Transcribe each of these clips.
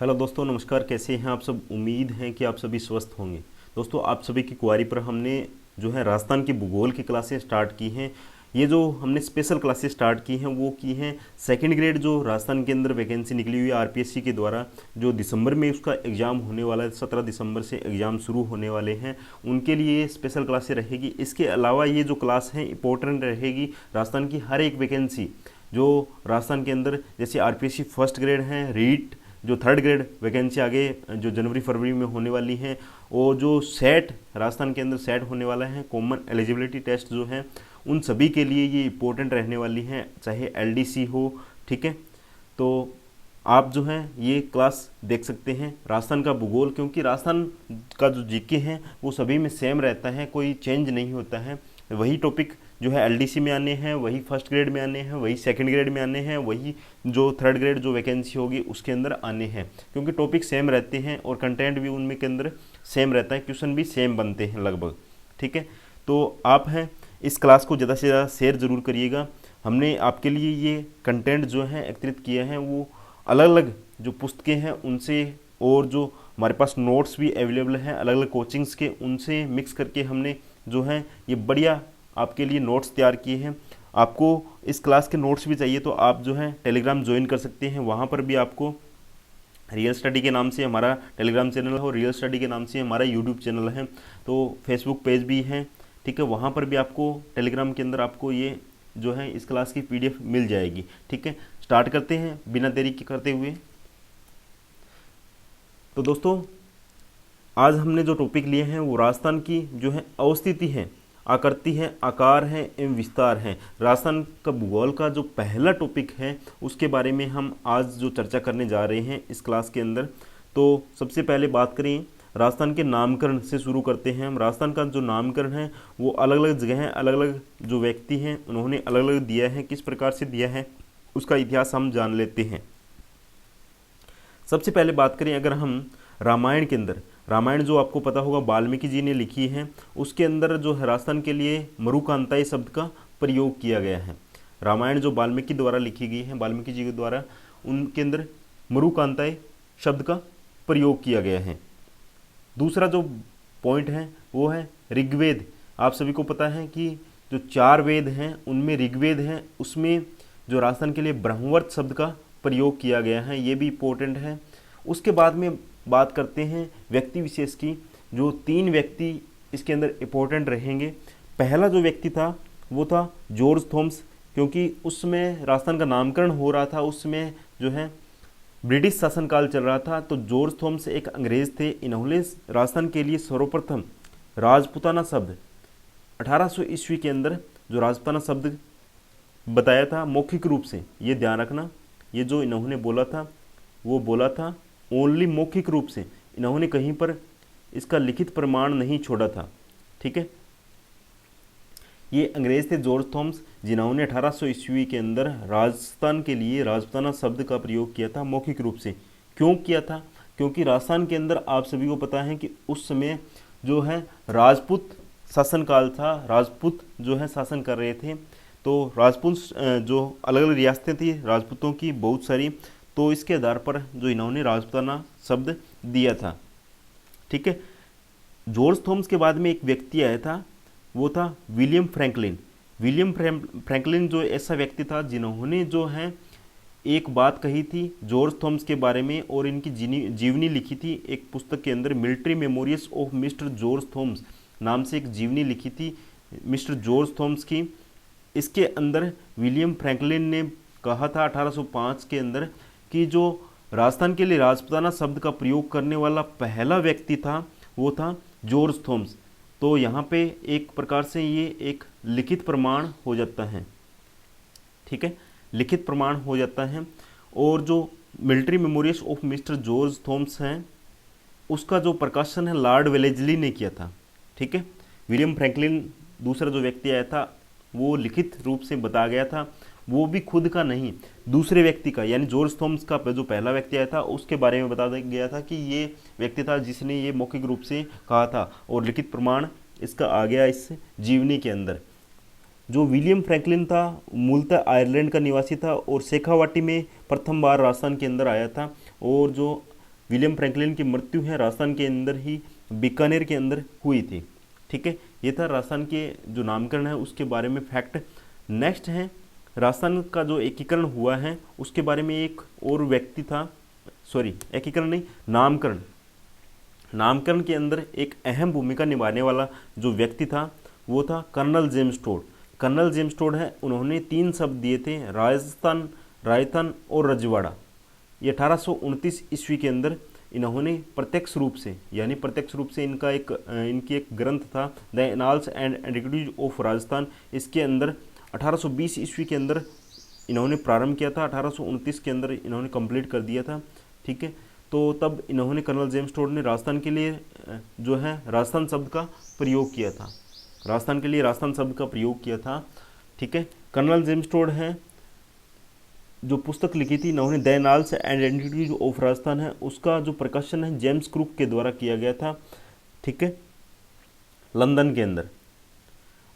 Hello दोस्तों, नमस्कार। कैसे हैं आप सब? उम्मीद है कि आप सभी स्वस्थ होंगे। दोस्तों, आप सभी की क्वारी पर हमने जो है राजस्थान की भूगोल की क्लासेस स्टार्ट की हैं। ये जो हमने स्पेशल क्लासेस स्टार्ट की हैं वो की हैं सेकंड ग्रेड जो राजस्थान के अंदर वैकेंसी निकली हुई है आरपीएससी के द्वारा, जो दिसंबर में उसका एग्ज़ाम होने वाला है। 17 दिसंबर से एग्ज़ाम शुरू होने वाले हैं, उनके लिए स्पेशल क्लासें रहेगी। इसके अलावा ये जो क्लास है इंपॉर्टेंट रहेगी राजस्थान की हर एक वैकेंसी जो राजस्थान के अंदर, जैसे आरपीएससी फर्स्ट ग्रेड है, रीट जो थर्ड ग्रेड वैकेंसी आगे जो जनवरी फरवरी में होने वाली है, और जो सेट राजस्थान के अंदर सेट होने वाला है, कॉमन एलिजिबिलिटी टेस्ट जो है, उन सभी के लिए ये इंपॉर्टेंट रहने वाली हैं, चाहे एलडीसी हो। ठीक है, तो आप जो है ये क्लास देख सकते हैं राजस्थान का भूगोल, क्योंकि राजस्थान का जो जीके है वो सभी में सेम रहता है, कोई चेंज नहीं होता है। वही टॉपिक जो है एलडीसी में आने हैं, वही फर्स्ट ग्रेड में आने हैं, वही सेकंड ग्रेड में आने हैं, वही जो थर्ड ग्रेड जो वैकेंसी होगी उसके अंदर आने हैं, क्योंकि टॉपिक सेम रहते हैं और कंटेंट भी उनमें के अंदर सेम रहता है, क्वेश्चन भी सेम बनते हैं लगभग। ठीक है, तो आप हैं इस क्लास को ज़्यादा से ज़्यादा शेयर ज़रूर करिएगा। हमने आपके लिए ये कंटेंट जो है एकत्रित किया है वो अलग अलग जो पुस्तकें हैं उनसे, और जो हमारे पास नोट्स भी अवेलेबल हैं अलग अलग कोचिंग्स के, उनसे मिक्स करके हमने जो है ये बढ़िया आपके लिए नोट्स तैयार किए हैं। आपको इस क्लास के नोट्स भी चाहिए तो आप जो है टेलीग्राम ज्वाइन कर सकते हैं। वहाँ पर भी आपको रियल स्टडी के नाम से हमारा टेलीग्राम चैनल है और रियल स्टडी के नाम से हमारा यूट्यूब चैनल है, तो फेसबुक पेज भी है। ठीक है, वहाँ पर भी आपको टेलीग्राम के अंदर आपको ये जो है इस क्लास की पीडीएफ मिल जाएगी। ठीक है, स्टार्ट करते हैं बिना देरी के करते हुए। तो दोस्तों, आज हमने जो टॉपिक लिए हैं वो राजस्थान की जो है अवस्थिति है, आकृति है, आकार है एवं विस्तार है। राजस्थान का भूगोल का जो पहला टॉपिक है उसके बारे में हम आज जो चर्चा करने जा रहे हैं इस क्लास के अंदर। तो सबसे पहले बात करें राजस्थान के नामकरण से शुरू करते हैं हम। राजस्थान का जो नामकरण है वो अलग अलग जगह हैं, अलग अलग जो व्यक्ति हैं उन्होंने अलग अलग दिया है। किस प्रकार से दिया है उसका इतिहास हम जान लेते हैं। सबसे पहले बात करें अगर हम रामायण के अंदर, रामायण जो आपको पता होगा वाल्मीकि जी ने लिखी है, उसके अंदर जो है राजस्थान के लिए मरुकांताई शब्द का प्रयोग किया गया है। रामायण जो वाल्मीकि द्वारा लिखी गई है, वाल्मीकि जी के द्वारा, उनके अंदर मरुकांताई शब्द का प्रयोग किया गया है। दूसरा जो पॉइंट है वो है ऋग्वेद। आप सभी को पता है कि जो 4 वेद हैं उनमें ऋग्वेद है, उसमें जो राजस्थान के लिए ब्रह्मवर्त शब्द का प्रयोग किया गया है, ये भी इम्पोर्टेंट है। उसके बाद में बात करते हैं व्यक्ति विशेष की। जो 3 व्यक्ति इसके अंदर इम्पोर्टेंट रहेंगे। पहला जो व्यक्ति था वो था जॉर्ज थॉमस, क्योंकि उस समय राजस्थान का नामकरण हो रहा था, उस समय जो है ब्रिटिश शासनकाल चल रहा था। तो जॉर्ज थॉमस एक अंग्रेज थे, इन्होंने राजस्थान के लिए सर्वप्रथम राजपूताना शब्द 1800 ईस्वी के अंदर जो राजपूताना शब्द बताया था मौखिक रूप से, ये ध्यान रखना, ये जो इन्होंने बोला था वो बोला था ओनली मौखिक रूप से, इन्होंने कहीं पर इसका लिखित प्रमाण नहीं छोड़ा था। ठीक है, ये अंग्रेज थे जॉर्ज थॉमस, जिन्होंने 1800 ईस्वी के अंदर राजस्थान के लिए राजपूताना शब्द का प्रयोग किया था मौखिक रूप से। क्यों किया था? क्योंकि राजस्थान के अंदर आप सभी को पता है कि उस समय जो है राजपूत शासनकाल था, राजपूत जो है शासन कर रहे थे। तो राजपूत जो अलग अलग रियासतें थी राजपूतों की बहुत सारी, तो इसके आधार पर जो इन्होंने राजपूताना शब्द दिया था। ठीक है, जॉर्ज थॉमस के बाद में एक व्यक्ति आया था, वो था विलियम फ्रैंकलिन। विलियम फ्रैंकलिन जो ऐसा व्यक्ति था जिन्होंने जो है एक बात कही थी जॉर्ज थॉमस के बारे में और इनकी जीवनी लिखी थी एक पुस्तक के अंदर। Military memorials of mister George Thomas नाम से एक जीवनी लिखी थी मिस्टर जॉर्ज थॉमस की। इसके अंदर विलियम फ्रैंकलिन ने कहा था 1805 के अंदर कि जो राजस्थान के लिए राजपूताना शब्द का प्रयोग करने वाला पहला व्यक्ति था वो था जॉर्ज थॉमस। तो यहाँ पे एक प्रकार से ये एक लिखित प्रमाण हो जाता है। ठीक है, लिखित प्रमाण हो जाता है। और जो military memorials of mister George Thomas हैं उसका जो प्रकाशन है लॉर्ड वेलेस्ली ने किया था। ठीक है, विलियम फ्रैंकलिन दूसरा जो व्यक्ति आया था वो लिखित रूप से बताया गया था, वो भी खुद का नहीं दूसरे व्यक्ति का, यानी जॉर्ज थॉमस का जो पहला व्यक्ति आया था उसके बारे में बता गया था कि ये व्यक्ति था जिसने ये मौखिक रूप से कहा था, और लिखित प्रमाण इसका आ गया इस जीवनी के अंदर। जो विलियम फ्रैंकलिन था मूलतः आयरलैंड का निवासी था और शेखावाटी में प्रथम बार राजस्थान के अंदर आया था, और जो विलियम फ्रैंकलिन की मृत्यु है राजस्थान के अंदर ही बीकानेर के अंदर हुई थी। ठीक है, ये था राजस्थान के जो नामकरण है उसके बारे में फैक्ट। नेक्स्ट है राजस्थान का जो एकीकरण हुआ है उसके बारे में एक और व्यक्ति था, सॉरी एकीकरण नहीं, नामकरण। नामकरण के अंदर एक अहम भूमिका निभाने वाला जो व्यक्ति था वो था Colonel James Tod. Colonel James Tod है, उन्होंने 3 शब्द दिए थे, राजस्थान, रायथन और रजवाड़ा। ये 1829 ईस्वी के अंदर इन्होंने प्रत्यक्ष रूप से, यानी प्रत्यक्ष रूप से इनकी एक ग्रंथ था the annals and antiquities of Rajasthan. इसके अंदर 1820 ईस्वी के अंदर इन्होंने प्रारंभ किया था, 1829 के अंदर इन्होंने कंप्लीट कर दिया था। ठीक है, तो तब इन्होंने कर्नल जेम्स टोड ने राजस्थान के लिए जो है राजस्थान शब्द का प्रयोग किया था, राजस्थान के लिए राजस्थान शब्द का प्रयोग किया था। ठीक है, कर्नल जेम्स टोड है जो पुस्तक लिखी थी इन्होंने the annals and antiquities of Rajasthan है, उसका जो प्रकाशन है जेम्स क्रूक के द्वारा किया गया था। ठीक है, लंदन के अंदर।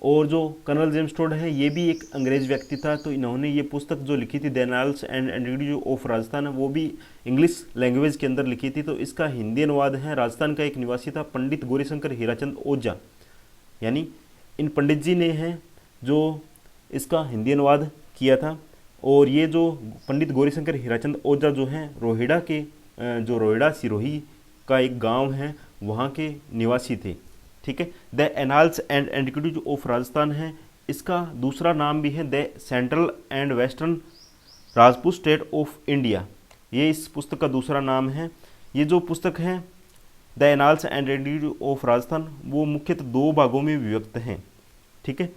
और जो कर्नल जेम्स टोड है ये भी एक अंग्रेज व्यक्ति था, तो इन्होंने ये पुस्तक जो लिखी थी the annals and antiquities of Rajasthan है वो भी इंग्लिश लैंग्वेज के अंदर लिखी थी। तो इसका हिंदी अनुवाद है, राजस्थान का एक निवासी था पंडित गौरीशंकर हीराचंद ओझा, यानी इन पंडित जी ने है जो इसका हिंदी अनुवाद किया था। और ये जो पंडित गौरीशंकर हीराचंद ओझा जो हैं रोहिड़ा के जो रोहिड़ा सिरोही का एक गांव है वहाँ के निवासी थे। ठीक है, the annals and antiquities of Rajasthan है, इसका दूसरा नाम भी है the central and western Rajput state of India, ये इस पुस्तक का दूसरा नाम है। ये जो पुस्तक है the annals and antiquities of Rajasthan वो मुख्यतः 2 भागों में विभक्त हैं। ठीक है,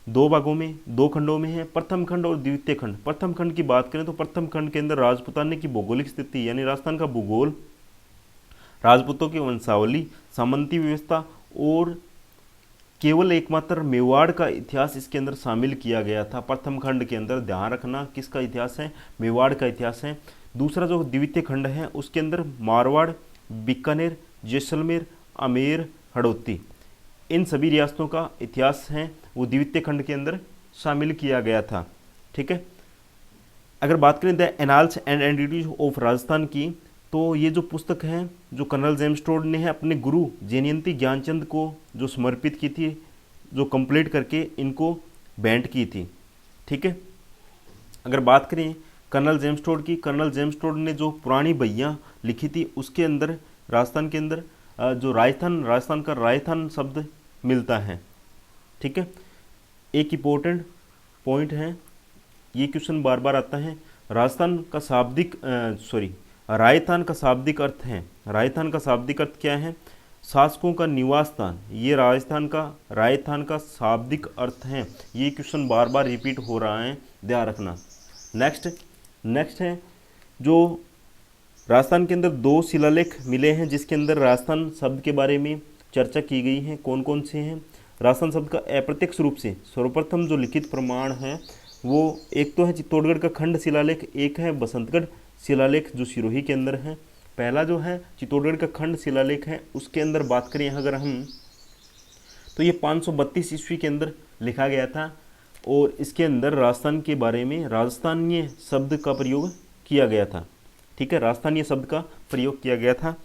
2 भागों में, 2 खंडों में है, प्रथम खंड और द्वितीय खंड। प्रथम खंड की बात करें तो प्रथम खंड के अंदर राजपुताने की भौगोलिक स्थिति, यानी राजस्थान का भूगोल, राजपूतों की वंशावली, सामंती व्यवस्था और केवल एकमात्र मेवाड़ का इतिहास इसके अंदर शामिल किया गया था। प्रथम खंड के अंदर ध्यान रखना किसका इतिहास है, मेवाड़ का इतिहास है। दूसरा जो द्वितीय खंड है उसके अंदर मारवाड़, बीकानेर, जैसलमेर, आमेर, हड़ौती, इन सभी रियासतों का इतिहास है वो द्वितीय खंड के अंदर शामिल किया गया था। ठीक है, अगर बात करें the annals and antiquities of Rajasthan की, तो ये जो पुस्तक है जो कर्नल जेम्स टोड ने है अपने गुरु जयंती ज्ञानचंद को जो समर्पित की थी, जो कंप्लीट करके इनको भेंट की थी। ठीक है, अगर बात करें कर्नल जेम्स टोड की, कर्नल जेम्स टोड ने जो पुरानी बहियाँ लिखी थी उसके अंदर राजस्थान के अंदर जो राजस्थान का रायथान शब्द मिलता है। ठीक है, एक इम्पोर्टेंट पॉइंट है, ये क्वेश्चन बार बार आता है, राजस्थान का शाब्दिक रायथान का शाब्दिक अर्थ है, रायथान का शाब्दिक अर्थ क्या है, शासकों का निवास स्थान, ये रायथान का शाब्दिक अर्थ है। ये क्वेश्चन बार बार रिपीट हो रहा है, ध्यान रखना। नेक्स्ट है जो राजस्थान के अंदर 2 शिलालेख मिले हैं जिसके अंदर राजस्थान शब्द के बारे में चर्चा की गई है। कौन कौन से हैं? राजस्थान शब्द का अप्रत्यक्ष रूप से सर्वप्रथम जो लिखित प्रमाण है वो एक तो है चित्तौड़गढ़ का खंड शिलालेख, एक है बसंतगढ़ शिलालेख जो सिरोही के अंदर है। पहला जो है चित्तौड़गढ़ का खंड शिलालेख है, उसके अंदर बात करें अगर हम तो ये 532 ईस्वी के अंदर लिखा गया था और इसके अंदर राजस्थान के बारे में राजस्थानीय शब्द का प्रयोग किया गया था। ठीक है, राजस्थानीय शब्द का प्रयोग किया गया था।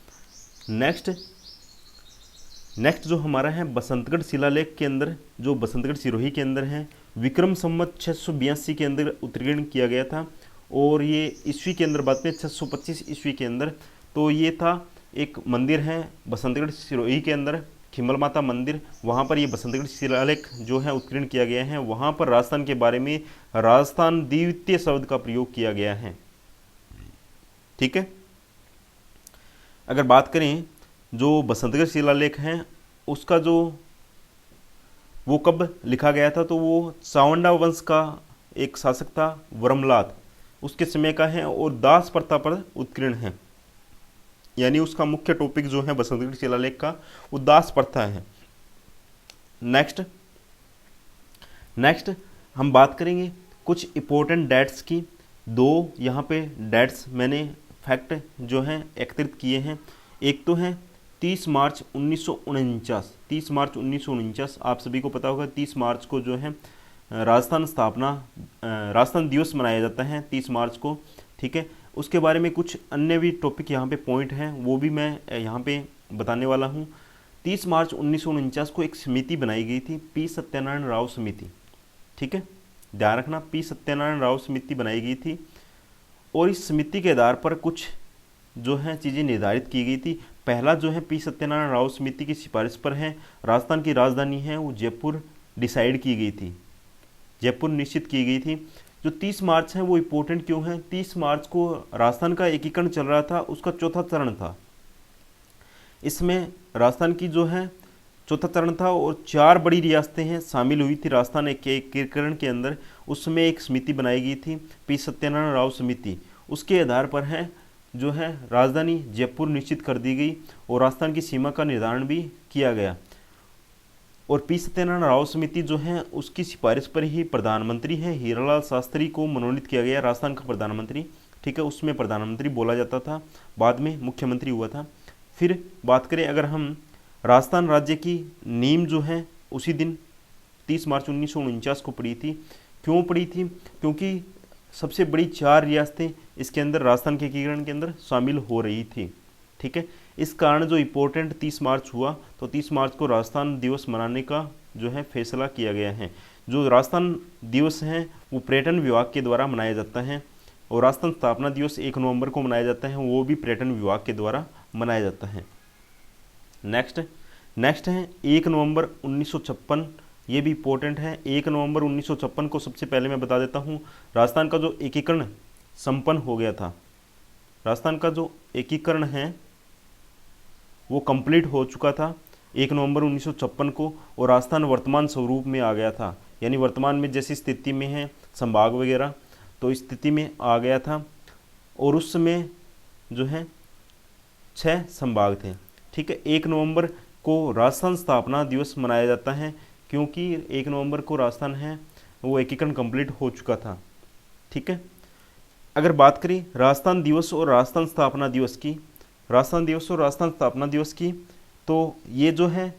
नेक्स्ट जो हमारा है बसंतगढ़ शिलालेख के अंदर, जो बसंतगढ़ सिरोही के अंदर है, विक्रम संवत 682 के अंदर उत्कीर्ण किया गया था और ये ईस्वी के अंदर बात में 625 ईस्वी के अंदर। तो ये था एक मंदिर है बसंतगढ़ सिरोही के अंदर, खिमल माता मंदिर, वहाँ पर ये बसंतगढ़ शिलालेख जो है उत्कीर्ण किया गया है। वहाँ पर राजस्थान के बारे में राजस्थान द्वितीय शब्द का प्रयोग किया गया है। ठीक है, अगर बात करें जो बसंतगढ़ शिलालेख है उसका जो वो कब लिखा गया था, तो वो सावंडा वंश का एक शासक था वर्मलाद, उसके समय का है और दास प्रथा पर उत्कीर्ण है। यानी उसका मुख्य टॉपिक जो है बसंतगढ़ शिलालेख का वो दास प्रथा है। नेक्स्ट हम बात करेंगे कुछ इंपॉर्टेंट डेट्स की। 2 यहाँ पे डेट्स मैंने फैक्ट जो हैं एकत्रित किए हैं। एक तो है 30 मार्च 1949। 30 मार्च 1949 आप सभी को पता होगा 30 मार्च को जो है राजस्थान दिवस मनाया जाता है 30 मार्च को। ठीक है, उसके बारे में कुछ अन्य भी टॉपिक यहाँ पे पॉइंट हैं, वो भी मैं यहाँ पे बताने वाला हूँ। 30 मार्च 1949 को एक समिति बनाई गई थी, पी सत्यनारायण राव समिति, ठीक है, ध्यान रखना, पी सत्यनारायण राव समिति बनाई गई थी। और इस समिति के आधार पर कुछ जो है चीज़ें निर्धारित की गई थी। पहला जो है पी सत्यनारायण राव समिति की सिफारिश पर है राजस्थान की राजधानी है वो जयपुर डिसाइड की गई थी, जयपुर निश्चित की गई थी। जो 30 मार्च है वो इम्पोर्टेंट क्यों है? 30 मार्च को राजस्थान का एकीकरण चल रहा था, उसका चौथा चरण था। इसमें राजस्थान की जो है चौथा चरण था और 4 बड़ी रियासतें हैं शामिल हुई थी राजस्थान एकीकरण के अंदर। उस समय एक समिति बनाई गई थी, पी सत्यनारायण राव समिति। उसके आधार पर है जो है राजधानी जयपुर निश्चित कर दी गई और राजस्थान की सीमा का निर्धारण भी किया गया। और पी सत्यनारायण राव समिति जो है उसकी सिफारिश पर ही प्रधानमंत्री है हीरालाल शास्त्री को मनोनीत किया गया, राजस्थान का प्रधानमंत्री, ठीक है। उसमें प्रधानमंत्री बोला जाता था, बाद में मुख्यमंत्री हुआ था। फिर बात करें अगर हम राजस्थान राज्य की नींव जो है उसी दिन 30 मार्च 1949 को पड़ी थी। क्यों पड़ी थी? क्योंकि सबसे बड़ी 4 रियासतें इसके अंदर राजस्थान के एकीकरण के अंदर शामिल हो रही थी, ठीक है। इस कारण जो इम्पोर्टेंट 30 मार्च हुआ, तो 30 मार्च को राजस्थान दिवस मनाने का जो है फैसला किया गया है। जो राजस्थान दिवस है वो पर्यटन विभाग के द्वारा मनाया जाता है और राजस्थान स्थापना दिवस 1 नवंबर को मनाया जाता है, वो भी पर्यटन विभाग के द्वारा मनाया जाता है। नेक्स्ट है 1 नवंबर 1956, ये भी इम्पोर्टेंट है। 1 नवंबर 1956 को सबसे पहले मैं बता देता हूँ, राजस्थान का जो एकीकरण संपन्न हो गया था, राजस्थान का जो एकीकरण है वो कंप्लीट हो चुका था 1 नवंबर 1956 को और राजस्थान वर्तमान स्वरूप में आ गया था, यानी वर्तमान में जैसी स्थिति में है संभाग वगैरह, तो इस स्थिति में आ गया था। और उस समय जो है 6 संभाग थे, ठीक है। 1 नवंबर को राजस्थान स्थापना दिवस मनाया जाता है क्योंकि 1 नवंबर को राजस्थान है वो एकीकरण कंप्लीट हो चुका था, ठीक है। अगर बात करें राजस्थान दिवस और राजस्थान स्थापना दिवस की, राजस्थान दिवस और राजस्थान स्थापना दिवस की, तो ये जो है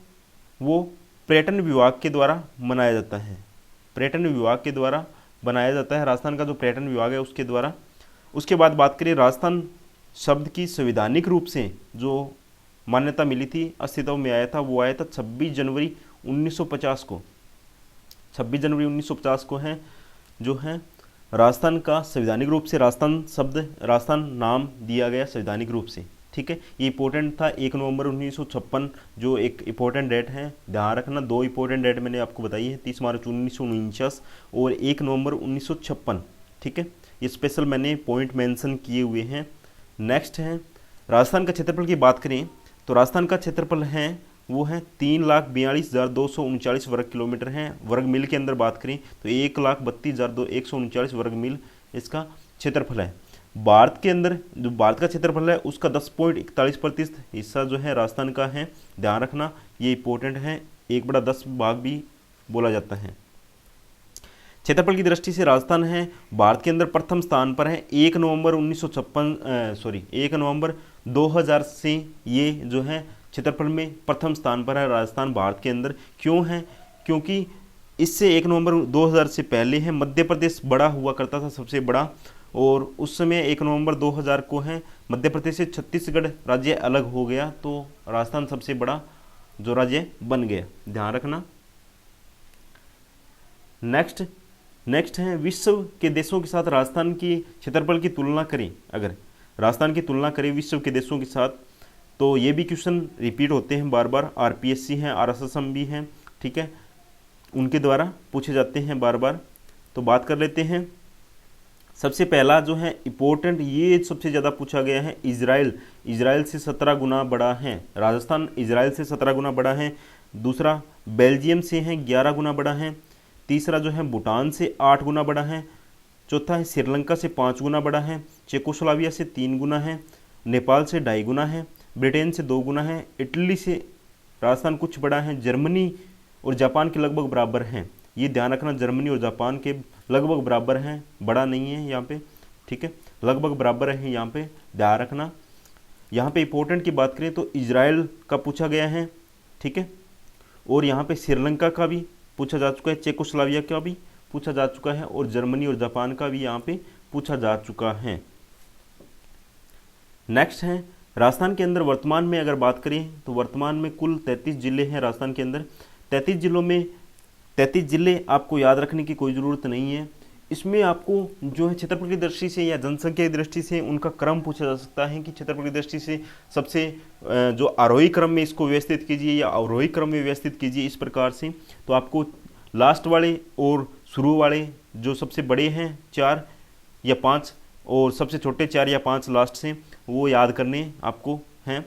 वो पर्यटन विभाग के द्वारा मनाया जाता है, पर्यटन विभाग के द्वारा बनाया जाता है, राजस्थान का जो पर्यटन विभाग है उसके द्वारा। उसके बाद बात करें राजस्थान शब्द की संवैधानिक रूप से जो मान्यता मिली थी, अस्तित्व में आया था, वो आया था 26 जनवरी 1950 को। 26 जनवरी 1950 को है जो है राजस्थान का संवैधानिक रूप से राजस्थान शब्द, राजस्थान नाम दिया गया संवैधानिक रूप से, ठीक है। ये इंपॉर्टेंट था 1 नवंबर 1956 जो एक इंपॉर्टेंट डेट है, ध्यान रखना। 2 इंपॉर्टेंट डेट मैंने आपको बताई है, 30 मार्च 1949 और 1 नवंबर 1956, ठीक है। ये स्पेशल मैंने पॉइंट मेंशन किए हुए हैं। नेक्स्ट है राजस्थान का क्षेत्रफल की बात करें तो राजस्थान का क्षेत्रफल है वो है 3,42,239 वर्ग किलोमीटर है। वर्ग मील के अंदर बात करें तो 1,32,139 वर्ग मील इसका क्षेत्रफल है। भारत के अंदर जो भारत का क्षेत्रफल है उसका 10.41% हिस्सा जो है राजस्थान का है, ध्यान रखना, ये इंपॉर्टेंट है, 1/10 भाग भी बोला जाता है। क्षेत्रफल की दृष्टि से राजस्थान है भारत के अंदर प्रथम स्थान पर है। 1 नवंबर 2000 से ये जो है क्षेत्रफल में प्रथम स्थान पर है राजस्थान भारत के अंदर। क्यों है? क्योंकि इससे 1 नवंबर 2000 से पहले है मध्य प्रदेश बड़ा हुआ करता था, सबसे बड़ा, और उस समय 1 नवंबर 2000 को है मध्य प्रदेश से छत्तीसगढ़ राज्य अलग हो गया, तो राजस्थान सबसे बड़ा जो राज्य बन गया, ध्यान रखना। नेक्स्ट है विश्व के देशों के साथ राजस्थान की क्षेत्रफल की तुलना करें। अगर राजस्थान की तुलना करें विश्व के देशों के साथ तो ये भी क्वेश्चन रिपीट होते हैं बार बार, आरपीएससी हैं, आरएसएसएम भी हैं, ठीक है, उनके द्वारा पूछे जाते हैं बार बार। तो बात कर लेते हैं। सबसे पहला जो है इम्पोर्टेंट, ये सबसे ज़्यादा पूछा गया है, इजराइल से 17 गुना बड़ा है राजस्थान, इजराइल से 17 गुना बड़ा है। दूसरा बेल्जियम से है 11 गुना बड़ा है। तीसरा जो है भूटान से 8 गुना बड़ा है। चौथा है श्रीलंका से 5 गुना बड़ा है। चेकोस्लोवाकिया से 3 गुना है। नेपाल से 2.5 गुना है। ब्रिटेन से 2 गुना है। इटली से राजस्थान कुछ बड़ा है। जर्मनी और जापान के लगभग बराबर हैं, ये ध्यान रखना, जर्मनी और जापान के लगभग बराबर हैं, बड़ा नहीं है यहाँ पे, ठीक है, लगभग बराबर है यहाँ पे, ध्यान रखना। यहाँ पे इंपॉर्टेंट की बात करें तो इजराइल का पूछा गया है, ठीक है, और यहाँ पे श्रीलंका का भी पूछा जा चुका है, चेकोस्लोवाकिया का भी पूछा जा चुका है और जर्मनी और जापान का भी यहाँ पे पूछा जा चुका है। नेक्स्ट है राजस्थान के अंदर वर्तमान में अगर बात करें तो वर्तमान में कुल 33 जिले हैं राजस्थान के अंदर। 33 जिलों में 33 जिले आपको याद रखने की कोई ज़रूरत नहीं है। इसमें आपको जो है क्षेत्रफल की दृष्टि से या जनसंख्या की दृष्टि से उनका क्रम पूछा जा सकता है कि क्षेत्रफल की दृष्टि से सबसे जो आरोही क्रम में इसको व्यवस्थित कीजिए या अवरोही क्रम में व्यवस्थित कीजिए इस प्रकार से। तो आपको लास्ट वाले और शुरू वाले जो सबसे बड़े हैं 4 या 5 और सबसे छोटे 4 या 5 लास्ट से वो याद करने आपको हैं।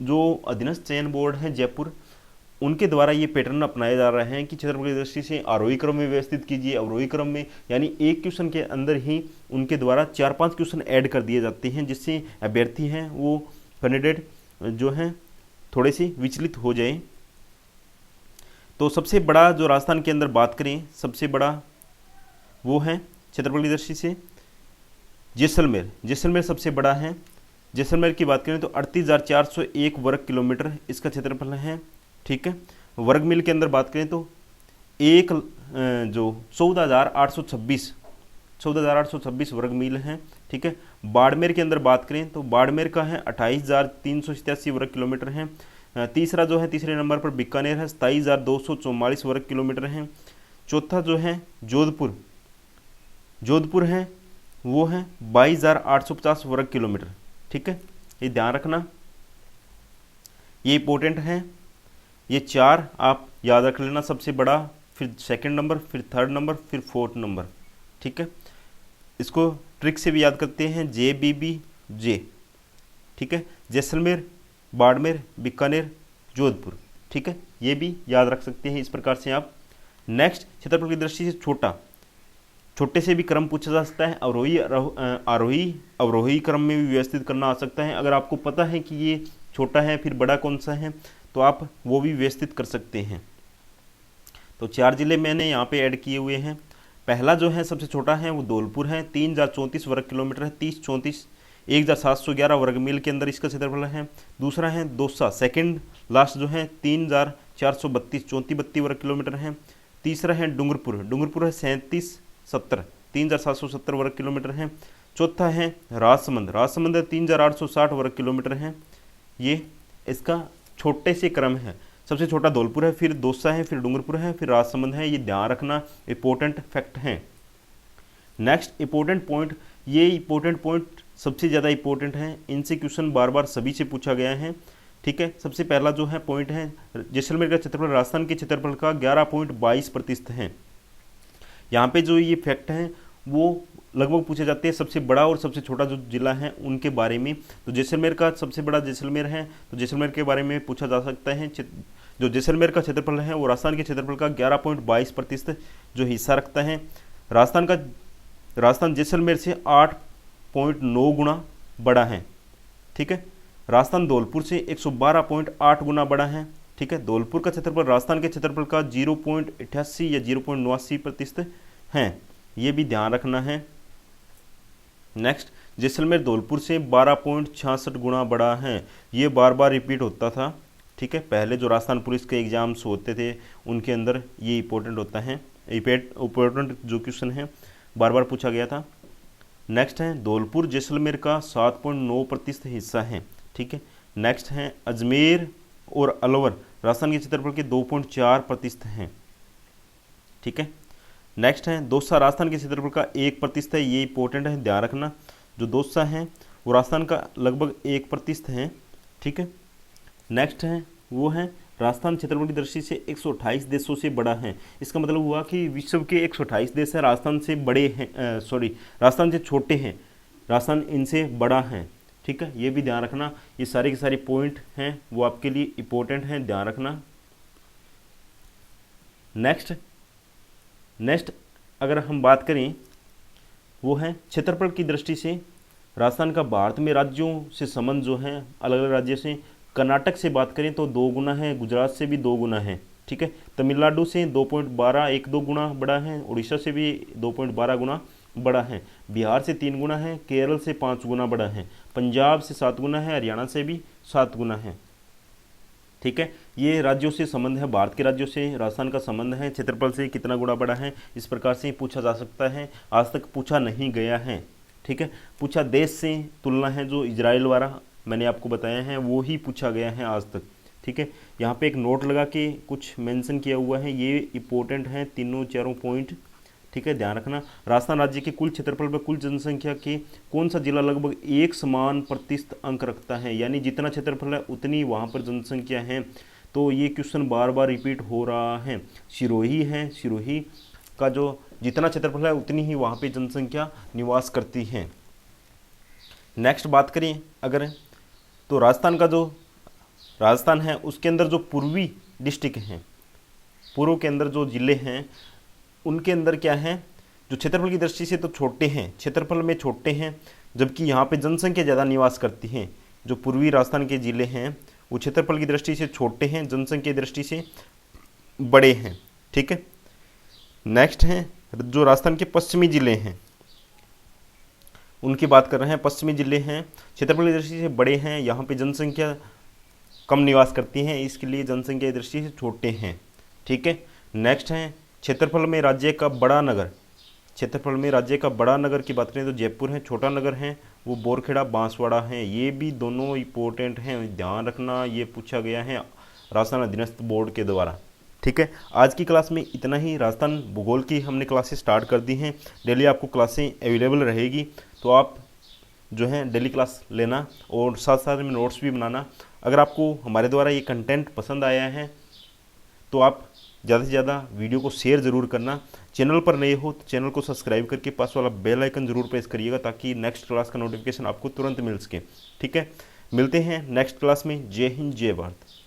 जो अधीनस्थ चयन बोर्ड है जयपुर, उनके द्वारा ये पैटर्न अपनाए जा रहे हैं कि क्षेत्रफल की दृष्टि से आरोही क्रम में व्यवस्थित कीजिए, अवरोही क्रम में, यानी एक क्वेश्चन के अंदर ही उनके द्वारा 4-5 क्वेश्चन ऐड कर दिए जाते हैं जिससे अभ्यर्थी हैं वो कैंडिडेट जो हैं थोड़े से विचलित हो जाए। तो सबसे बड़ा जो राजस्थान के अंदर बात करें सबसे बड़ा वो है क्षेत्रफल की दृष्टि से जैसलमेर। जैसलमेर सबसे बड़ा है। जैसलमेर की बात करें तो 38,401 वर्ग किलोमीटर इसका क्षेत्रफल है। ठीक है, वर्ग मील के अंदर बात करें तो एक जो 14,826 वर्ग मील है। ठीक है, बाड़मेर के अंदर बात करें तो बाड़मेर का है 28,387 वर्ग किलोमीटर है। तीसरा जो है तीसरे नंबर पर बीकानेर है 27,244 वर्ग किलोमीटर है। चौथा जो है जोधपुर है वो है 22,850 वर्ग किलोमीटर। ठीक है, ये ध्यान रखना, ये इंपॉर्टेंट है। ये 4 आप याद रख लेना, सबसे बड़ा, फिर सेकंड नंबर, फिर थर्ड नंबर, फिर फोर्थ नंबर। ठीक है, इसको ट्रिक से भी याद करते हैं JBBJ। ठीक है, जैसलमेर, बाड़मेर, बीकानेर, जोधपुर। ठीक है, ये भी याद रख सकते हैं इस प्रकार से आप। नेक्स्ट, क्षेत्रफल की दृष्टि से छोटे से भी क्रम पूछा जा सकता है, आरोही अवरोही क्रम में भी व्यवस्थित करना आ सकता है। अगर आपको पता है कि ये छोटा है फिर बड़ा कौन सा है तो आप वो भी व्यवस्थित कर सकते हैं। तो 4 जिले मैंने यहाँ पे ऐड किए हुए हैं। पहला जो है सबसे छोटा है वो धौलपुर है, 3,034 वर्ग किलोमीटर है, 1,711 वर्ग मील के अंदर इसका क्षेत्रफल है। दूसरा है दौसा, सेकंड लास्ट जो है 3,432 वर्ग किलोमीटर है। तीसरा है डूंगरपुर है 3,770 वर्ग किलोमीटर है। चौथा है राजसमंद 3,860 वर्ग किलोमीटर है। ये इसका छोटे से क्रम है, सबसे छोटा धौलपुर है, फिर दौसा है, फिर डूंगरपुर है, फिर राजसमंद है। ये ध्यान रखना, इंपॉर्टेंट फैक्ट है। नेक्स्ट इंपॉर्टेंट पॉइंट, ये इंपॉर्टेंट पॉइंट सबसे ज़्यादा इंपॉर्टेंट है, इनसे क्वेश्चन बार बार सभी से पूछा गया है। ठीक है, सबसे पहला जो है पॉइंट है जैसलमेर का क्षेत्रफल राजस्थान के क्षेत्रफल का 11.22% है। यहाँ पे जो ये फैक्ट है वो लगभग पूछे जाते हैं सबसे बड़ा और सबसे छोटा जो जिला है उनके बारे में। तो जैसलमेर का सबसे बड़ा जैसलमेर है, तो जैसलमेर के बारे में पूछा जा सकता है। जो जैसलमेर का क्षेत्रफल है वो राजस्थान के क्षेत्रफल का 11.22% जो हिस्सा रखता है। राजस्थान जैसलमेर से 8.9 गुना बड़ा है। ठीक है, राजस्थान धौलपुर से 112.8 गुना बड़ा है। ठीक है, धौलपुर का क्षेत्रफल राजस्थान के क्षेत्रफल का 0.88 या 0.89% है, ये भी ध्यान रखना है। नेक्स्ट, जैसलमेर धौलपुर से 12.66 गुना बड़ा है। ये बार बार रिपीट होता था। ठीक है, पहले जो राजस्थान पुलिस के एग्जाम्स होते थे उनके अंदर ये इंपॉर्टेंट होता है, इंपॉर्टेंट जो क्वेश्चन है बार बार पूछा गया था। नेक्स्ट है धौलपुर जैसलमेर का 7.9% हिस्सा है। ठीक है, नेक्स्ट है अजमेर और अलवर राजस्थान के क्षेत्रफल के 2.4% हैं। ठीक है, नेक्स्ट है दौसा राजस्थान के क्षेत्रफल का 1% है, ये इंपॉर्टेंट है, ध्यान रखना। जो दौसा है वो राजस्थान का लगभग 1% है। ठीक है, नेक्स्ट है वो है राजस्थान क्षेत्रफल की दृष्टि से 128 देशों से बड़ा है। इसका मतलब हुआ कि विश्व के 128 देश हैं, राजस्थान से बड़े हैं, राजस्थान से छोटे हैं, राजस्थान इनसे बड़ा है। ठीक है, ये भी ध्यान रखना। ये सारे के सारे पॉइंट हैं वो आपके लिए इंपॉर्टेंट हैं, ध्यान रखना। नेक्स्ट अगर हम बात करें वो है क्षेत्रफल की दृष्टि से राजस्थान का भारत में राज्यों से संबंध जो है अलग अलग राज्य से। कर्नाटक से बात करें तो 2 गुना है, गुजरात से भी 2 गुना है। ठीक है, तमिलनाडु से 2.12 गुना बड़ा है, उड़ीसा से भी 2.12 गुना बड़ा है, बिहार से 3 गुना है, केरल से 5 गुना बड़ा है, पंजाब से 7 गुना है, हरियाणा से भी 7 गुना है। ठीक है, ये राज्यों से संबंध है, भारत के राज्यों से राजस्थान का संबंध है। क्षेत्रफल से कितना गुना बड़ा है इस प्रकार से पूछा जा सकता है, आज तक पूछा नहीं गया है। ठीक है। पूछा देश से तुलना है, जो इजराइल वाला मैंने आपको बताया है वो ही पूछा गया है आज तक, ठीक है। यहाँ पे एक नोट लगा के कुछ मेंशन किया हुआ है, ये इंपॉर्टेंट है तीनों चारों पॉइंट, ठीक है, ध्यान रखना। राजस्थान राज्य के कुल क्षेत्रफल पर कुल जनसंख्या के कौन सा जिला लगभग एक समान प्रतिशत अंक रखता है, यानी जितना क्षेत्रफल है उतनी वहाँ पर जनसंख्या है। तो ये क्वेश्चन बार बार रिपीट हो रहा है। सिरोही है, सिरोही का जो जितना क्षेत्रफल है उतनी ही वहाँ पे जनसंख्या निवास करती है। नेक्स्ट बात करें अगर, तो राजस्थान है उसके अंदर जो पूर्वी डिस्ट्रिक्ट हैं, पूर्व के अंदर जो ज़िले हैं उनके अंदर क्या है, जो क्षेत्रफल की दृष्टि से तो छोटे हैं, क्षेत्रफल में छोटे हैं, जबकि यहाँ पे जनसंख्या ज़्यादा निवास करती है। जो पूर्वी राजस्थान के ज़िले हैं वो क्षेत्रफल की दृष्टि से छोटे हैं, जनसंख्या की दृष्टि से बड़े हैं, ठीक है। नेक्स्ट है जो राजस्थान के पश्चिमी ज़िले हैं उनकी बात कर रहे हैं। पश्चिमी ज़िले हैं क्षेत्रफल की दृष्टि से बड़े हैं, यहाँ पे जनसंख्या कम निवास करती हैं, इसके लिए जनसंख्या की दृष्टि से छोटे हैं, ठीक है। नेक्स्ट है क्षेत्रफल में राज्य का बड़ा नगर, क्षेत्रफल में राज्य का बड़ा नगर की बात करें तो जयपुर है, छोटा नगर है वो बोरखेड़ा बांसवाड़ा है। ये भी दोनों इंपॉर्टेंट हैं, ध्यान रखना, ये पूछा गया है राजस्थान अधीनस्थ बोर्ड के द्वारा, ठीक है। आज की क्लास में इतना ही। राजस्थान भूगोल की हमने क्लासेस स्टार्ट कर दी हैं, डेली आपको क्लासें अवेलेबल रहेगी, तो आप जो है डेली क्लास लेना और साथ साथ में नोट्स भी बनाना। अगर आपको हमारे द्वारा ये कंटेंट पसंद आया है तो आप ज़्यादा से ज़्यादा वीडियो को शेयर ज़रूर करना। चैनल पर नए हो तो चैनल को सब्सक्राइब करके पास वाला बेल आइकन ज़रूर प्रेस करिएगा ताकि नेक्स्ट क्लास का नोटिफिकेशन आपको तुरंत मिल सके, ठीक है। मिलते हैं नेक्स्ट क्लास में। जय हिंद, जय भारत।